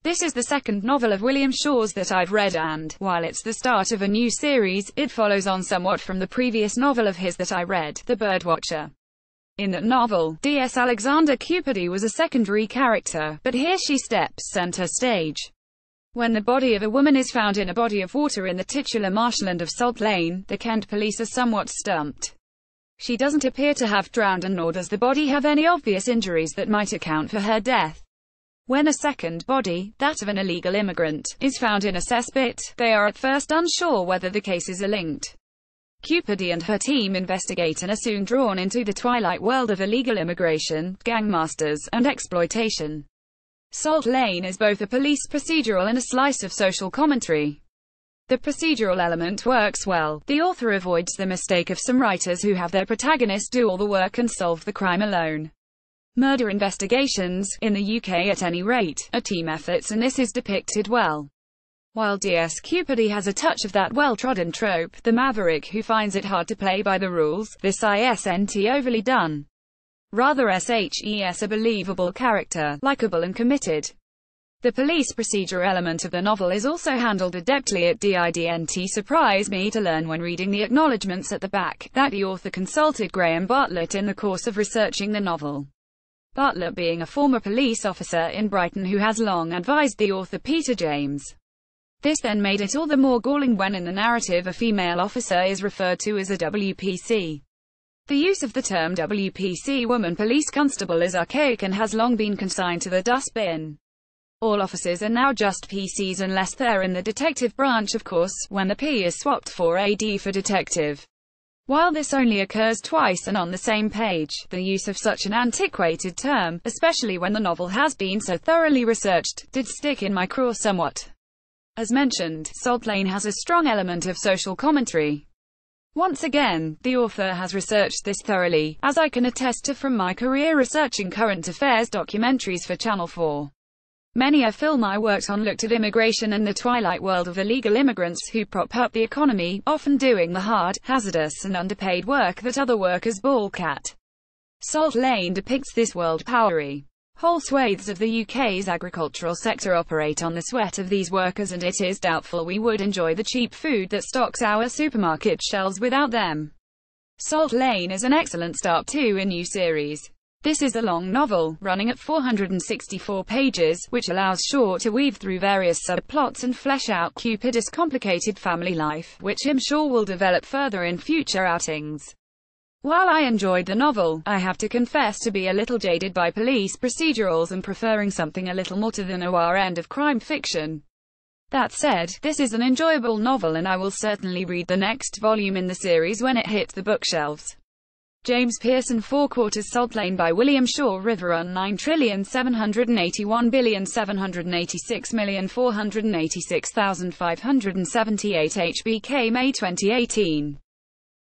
This is the second novel of William Shaw's that I've read and, while it's the start of a new series, it follows on somewhat from the previous novel of his that I read, The Birdwatcher. In that novel, D.S. Alexander Cupidi was a secondary character, but here she steps center stage. When the body of a woman is found in a body of water in the titular marshland of Salt Lane, the Kent police are somewhat stumped. She doesn't appear to have drowned, and nor does the body have any obvious injuries that might account for her death. When a second body, that of an illegal immigrant, is found in a cesspit, they are at first unsure whether the cases are linked. Cupidi and her team investigate and are soon drawn into the twilight world of illegal immigration, gangmasters, and exploitation. Salt Lane is both a police procedural and a slice of social commentary. The procedural element works well. The author avoids the mistake of some writers who have their protagonist do all the work and solve the crime alone. Murder investigations, in the UK at any rate, are team efforts, and this is depicted well. While D.S. Cupidi has a touch of that well-trodden trope, the maverick who finds it hard to play by the rules, this isn't overly done. Rather SHES a believable character, likable and committed. The police procedure element of the novel is also handled adeptly. It didn't surprise me to learn when reading the acknowledgements at the back, that the author consulted Graham Bartlett in the course of researching the novel. Bartlett being a former police officer in Brighton who has long advised the author Peter James. This then made it all the more galling when in the narrative a female officer is referred to as a WPC. The use of the term WPC, woman police constable, is archaic and has long been consigned to the dustbin. All officers are now just PCs unless they're in the detective branch, of course, when the P is swapped for AD for detective. While this only occurs twice and on the same page, the use of such an antiquated term, especially when the novel has been so thoroughly researched, did stick in my craw somewhat. As mentioned, Salt Lane has a strong element of social commentary. Once again, the author has researched this thoroughly, as I can attest to from my career researching current affairs documentaries for Channel 4. Many a film I worked on looked at immigration and the twilight world of illegal immigrants who prop up the economy, often doing the hard, hazardous and underpaid work that other workers balk at. Salt Lane depicts this world powerfully. Whole swathes of the UK's agricultural sector operate on the sweat of these workers, and it is doubtful we would enjoy the cheap food that stocks our supermarket shelves without them. Salt Lane is an excellent start to a new series. This is a long novel, running at 464 pages, which allows Shaw to weave through various subplots and flesh out Cupidi's complicated family life, which I'm sure will develop further in future outings. While I enjoyed the novel, I have to confess to be a little jaded by police procedurals and preferring something a little more to the noir end of crime fiction. That said, this is an enjoyable novel and I will certainly read the next volume in the series when it hits the bookshelves. James Pearson 4 Quarters Salt Lane by William Shaw. Riverrun 9,781,786,486,578 HBK May 2018.